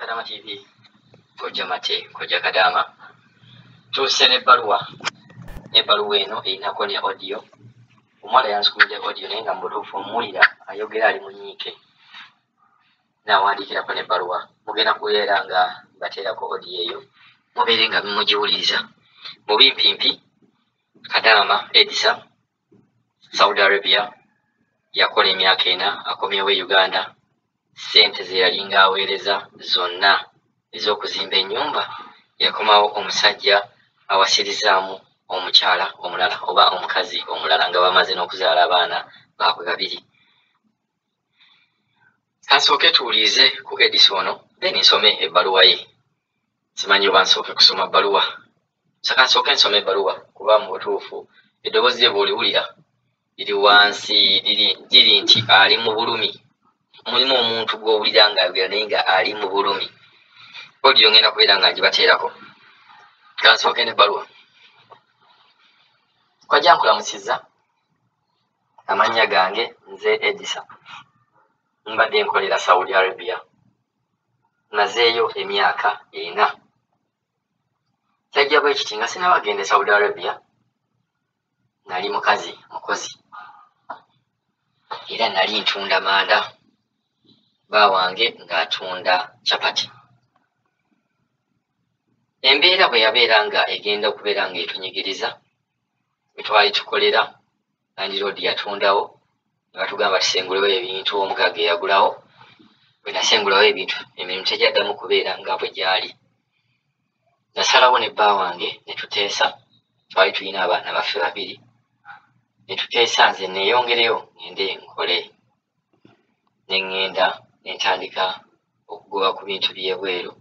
Kadama TV Koja Mate Koja Kadama tuse n'ebbaluwa eno erinako ne audio. Omuwala yansukulidde audio naye nga mutuufu omuwulira ayogera ali munyiike n'awandiikirako n'ebbaluwa. Mugenda kubeera nga bateerako audio eyo mubeere nga mugiwuliriza. Mu bimpimpi Kadama Edisa Saudi Arabia yakola emyaka 4 akomyewo Uganda. Sente ze yalinga aweereza zonna ez'okuzimba ennyumba yakomawo omusajja awasirizaamu omukyala omulala oba omukazi omulala nga bamaze n'okuzaala abaana baabwe babiri. Kansooke tuwulirize ku Edisa ono then nsome ebbaluwa ye. Simanyi oba nsooke kusoma bbaluwa. Kansooke nsome ebbaluwa kuba mu butuufu eddoboozi lye bw'oliwulira liri wansi liri nti ali mu bulumi. Mulimu omuntu gw'owulira ng'ayogera naye nga ali mu bulumi. Audio ngenda kubeera nga ngibateerako. Kansooke n'ebbaluwa. Kwajja nkulamusizza. Amannya gange nze Edisa. Mbadde nkolera Saudi Arabia. Nazeeyo emyaka 4. Kyajja bwe kiti nga sinabagende Saudi Arabia. Nali mukozi. Era nali ntunda manda. Bawange ng'atunda chapati. Embeera bwe yabeera nga egenda okubeera nga etunyigiriza bwe twali tukolera Landlord yatundawo ne batugamba tusengulewo ebintu omugaga eyagulawo. Bwe nasengulawo ebintu emirimu tegyaddamu kubeera nga bwe gyali. Nasalawo ne bbawange ne tuteesa. Twali tulina abaana baffe 2 ne tuteesa nze neeyongereyo ngende nkole. Ne ŋŋenda ne ntandika okugoba ku bintu by'ebweru.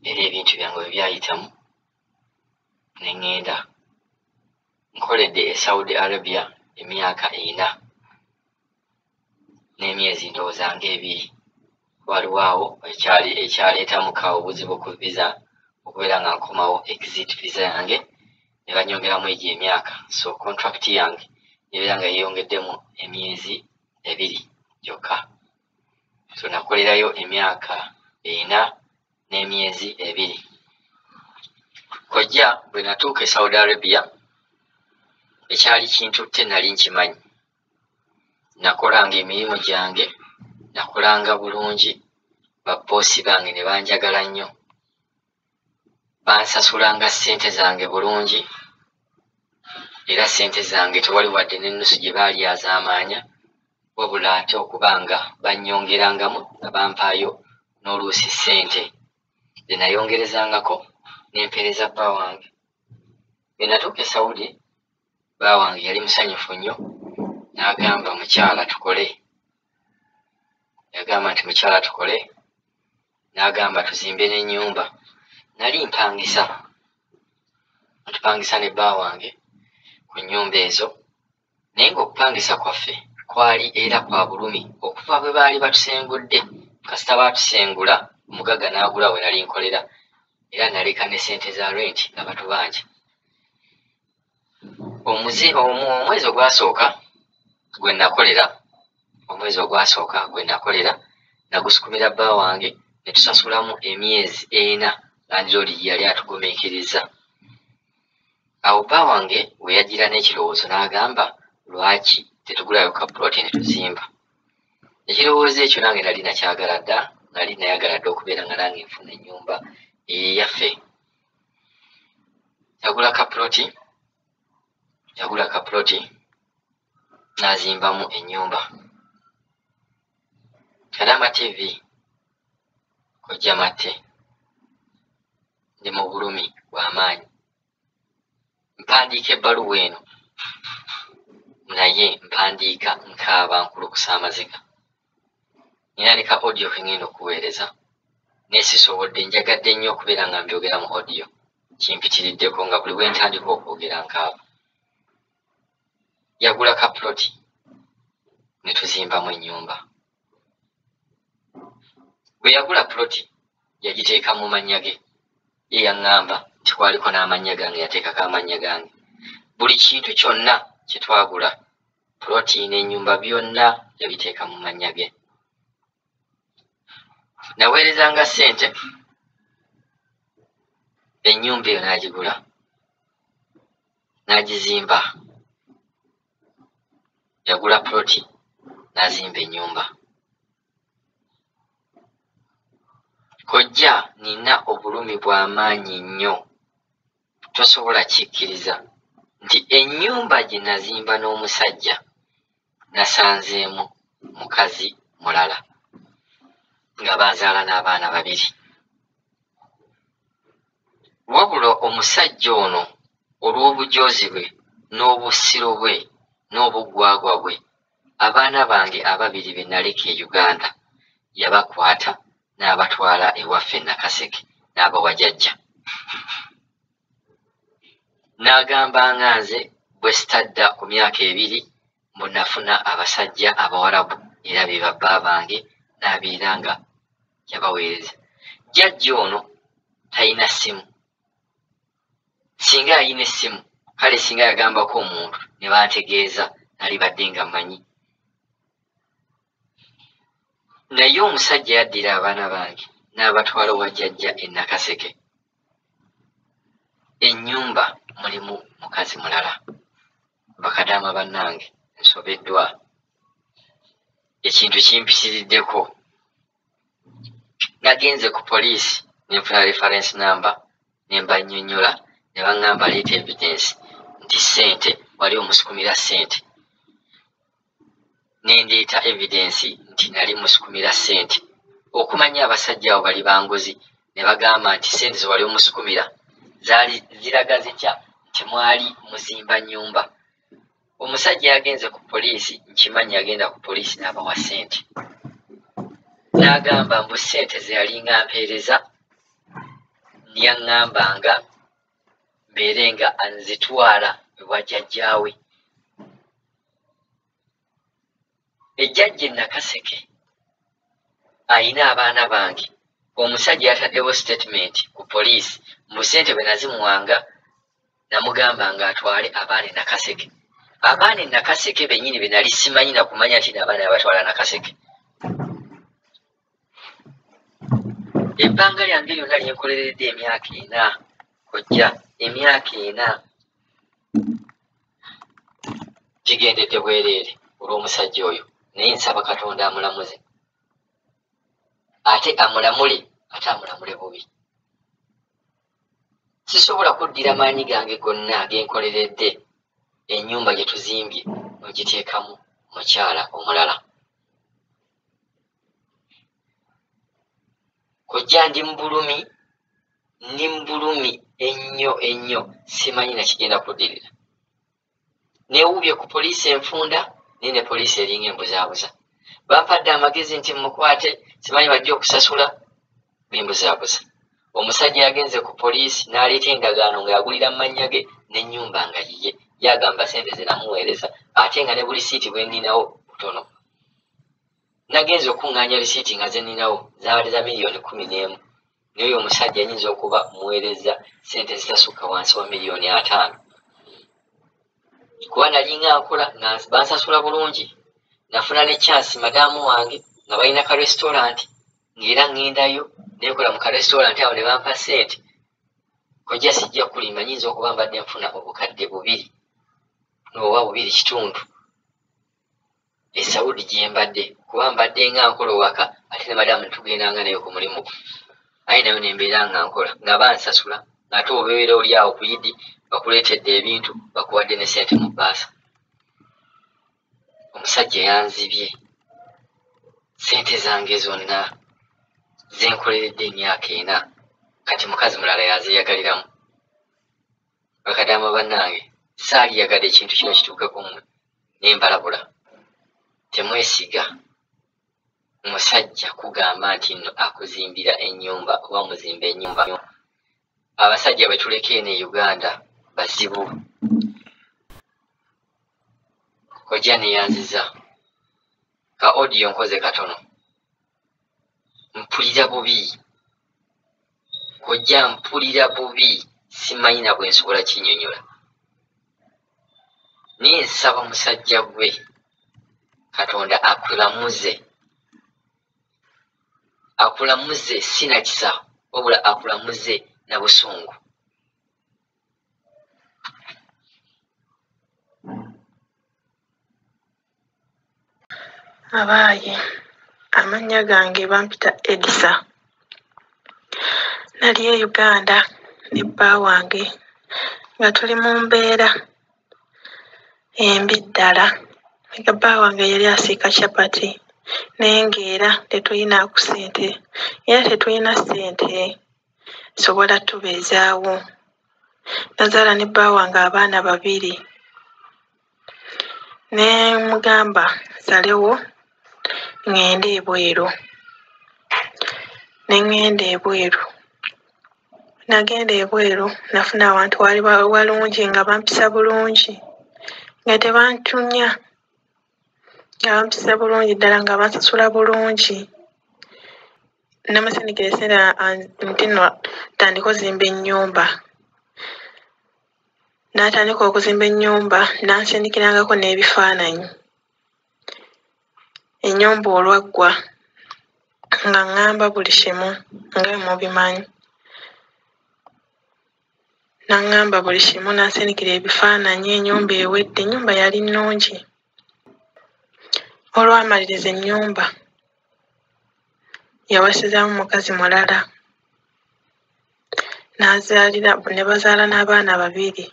Era ebintu byange bwe byayitamu ne ŋŋenda nkoledde e Saudi Arabia emyaka 4 n'emyezi ndowooza nga 2. Waliwo ekyaleetamu obuzibu ku visa okubeera nga nkomawo exit visa yange ne banyongeramu egyo emyaka. So contract yange nebeera nga yeeyongeddemu emyezi 2 gyokka. So nakolerayo emyaka 4 n'emyezi 2. Kojja bwe natuuka e Saudi Arabia ekyali kintutte nali nkimanyi. Nakolanga emirimu gyange, nakolanga bulungi, babboosi bange ne banjagala nnyo. Bansasulanga ssente zange bulungi era ssente zange tewali wadde n'ennusu gye baali azaamaanya wabula ate okuba nga bannyongerangamu nga bampaayo n'oluusi ssente ze nayongerezangako n'empeereza bba wange. Bwe natuuka e Saudi bba wange yali musanyufu nnyo n'agamba mukyala tukole. Yagamba nti mukyala tukole n'agamba tuzimbe n'ennyumba. Nali mpangisa ntupangisa ne bba wange ku nnyumba ezo naye ng'okupangisa kwaffe kwali era kwa bulumi okuva bwe baali batusengudde kasita baatusengula omugaga n'agula we nali nkolera era naleka ne ssente za rent nga batubanja. Omwezi ogwasooka gwe nakolera nagusukumira bba wange ne tusasulamu emyezi 4 Landlord yali atugumiikiriza. Awo bba wange we yagira n'ekirowoozo n'agamba lwaki tetugulayo ka ploti ne tuzimba. Ekirowoozo ekyo nange nali nakyagala dda. Nali nayagala dda okubeera nga nange nfuna ennyumba eyaffe. Yagula ka ploti n'azimbamu ennyumba. Kadama TV Kojja Mate ndi mu bulumi bw'amaanyi. Mpandiika ebbaluwa eno naye mpandiika nkaaba nkulukusa amaziga. Nina ne ka audio ke ngenda okuweereza naye sisobodde, njagadde nnyo okubeera nga mbyogera mu audio. Kimpitiriddeko nga buli bwe ntandika okwogera nkaaba. Yagula ka ploti ne tuzimbamu ennyumba. Bwe yagula ploti yagiteeka mu mannya ge. Ye yaŋŋamba nti kwaliko n'amannya gange, yateekako amannya gange. Buli kintu kyonna kye twagula, ploti n'ennyumba byonna yabiteeka mu mannya ge. naweerezanga ssente ennyumba eyo n'agigula n'agizimba, yagula ploti n'azimba ennyumba. Kojja nina obulumi bw'amaanyi nnyo, tosobola kikkiriza nti ennyumba gye nazimba n'omusajja nasanzeemu mukazi mulala nga bazaala n'abaana babiri. Wabula omusajja ono olw'obujoozi bwe n'obusiru bwe n'obugwagwa bwe, abaana bange ababiri be naleka e Uganda yabakwata n'abatwala ewaffe e Nakaseke n'abawa jjajja. N'agamba nga nze bwe sitadda ku myaka 2 mbu nafuna abasajja Abawarabu era be babba bange n'abeera nga yabaweereza. Jjajja ono talina ssimu. Singa alina essimu, kale singa yagambako omuntu ne bantegeeza nali badde nga mmanyi. Naye omusajja yaddira abaana bange n'abatwala wa jjajja e Nakaseke. Ennyumba mulimu mukazi mulala. Bakadaama bannange, nsobeddwa. Ekintu kimpitiriddeko. Nagenze ku poliisi ne nfuna reference number ne mbannyonnyola ne baŋŋamba leeta evidence nti ssente wali omusukumira ssente. Ne ndeeta evidence nti nali musukumira ssente. Okumanya abasajja abo bali banguzi ne bagamba nti ssente ze wali omusukumira zaali ziraga zitya nti mwali muzimba nnyumba. Omusajja yagenze ku poliisi, nkimanyi yagenda ku poliisi n'abawa ssente. N'agamba mbu ssente ze yalinga mpeereza yaŋŋambanga mbeere nga anzitwala ewa jjajjaawe. Ejjajja e Nakaseke ayina abaana bange. Omusajja yataddewo statement ku poliisi mbu ssente bwe nazimuwanga namugamba nga atwale abaana e Nakaseke. Abaana e Nakaseke bennyini be nali simanyi na kumanya nti n'abaana yabatwala Nakaseke. Ebbanga lyange lyonna lyenkoleredde emyaka 4, kojja emyaka 4 gigendedde bwereere olw'omusajja oyo. Naye nsaba Katonda amulamuze, ate amulamule, ate amulamule bubi. Sisobola kuddira maanyi gange gonna genkoleredde ennyumba gye tuzimbye ogiteekamu mukyala omulala. Kojja ndi mbulumi ennyo, simanyi na kigenda kuddirira. Neewuubye ku poliisi enfunda naye ne poliisi eringa embuzaabuza. Bampadde amagezi nti mukwate, simanyi bajja okusasula, bimbuzaabuza. Omusajja yagenze ku poliisi n'aleeta endagaano nga yagulira mu mannya ge n'ennyumba nga yiye. Yagamba ssente ze namuweereza ate nga ne buli siiti bwe nninawo butono. Nagenze okuŋŋaanya lisiiti nga ze nninawo zaabadde za miliyoni 11. Naye omusajja ayinza okuba muweereza ssente zitasukka wansi wa miliyoni 5. Kuba nali nga nkola nga bansasula bulungi. Nafuna ne chance madaamu wange nga balina ka restaurant ng'era ŋŋendayo nekola mu ka restaurant awo ne bampa ssente. Kojja sijja kulimba, nyinza okuba mbadde nfuna obukadde 2 oba 2.5 e Saudi gye mbadde, kuba mbadde nga nkola waka ate ne madaamu ne tugendanga naye ku mulimu. Aye nayo ne mbeera nga nkola nga bansasula ng'ate obeera oli awo ku Idi bakuleetedde ebintu bakuwadde ne ssente mu bbaasa. Omusajja yanzibye ssente zange zonna zenkoleredde emyaka 4, kati mukazi mulala yazeeyagaliramu. Bakadaama bannange, saalyagadde ekintu kino kituukeko mmwe ne mbalabula. Temwesiga musajja kugamba nti nno akuzimbira ennyumba oba muzimba ennyumba. Abasajja be tuleka eno e Uganda bazibu. Kojja ne yanziza ka audio nkoze katono. Mpulira bubi. Kojja mpulira bubi, simanyi na bwe nsobola kinnyonnyola. Naye nsaba musajja gwe Katonda akulamuze. akulamuze sinakisa wabula akulamuze na busungu. Abaaye, amannya gange bampita Edisa. Nali e Uganda ne bba wange nga tuli mu mbeera embi ddala. Nga bba wange yali asiika capati naye ng'era tetulina ku ssente, era tetulina ssente sobola tubeezaawo. Nazaala ne bba wange abaana 2. Ne mugamba nsalewo ŋŋende ebweru. Ne ŋŋenda ebweru. Nagenda ebweru nafuna awantu wali walungi nga bampisa bulungi nga tebantunya, nga bampisa bulungi ddala nga bansasula bulungi. Namusindikira essente nti nno tandika ozimba ennyumba. N'atandika okuzimba ennyumba n'ansindikirangako n'ebifaananyi. Ennyumba olwaggwa nga ŋŋamba buli kimu nga mubimanyi. N'aŋŋamba buli kimu n'ansindikira ebifaananyi, ennyumba ewedde, ennyumba yali nnungi. Olwamaliriza ennyumba yawasizaamu mukazi mulala ne bazaala n'abaana 2.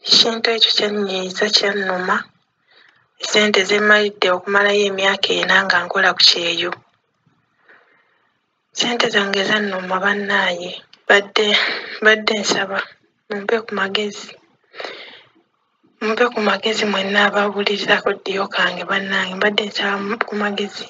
Ekintu ekyo kyannyiiza kyannuma. Ssente ze mmalidde okumalayo emyaka 4 nga nkola ku kyeyo. Ssente zange zannuma bannaaye. Badde nsaba mumpe ku magezi mwenna abawulirirako ddiyo kange bannange, mbadde nsaba ku magezi.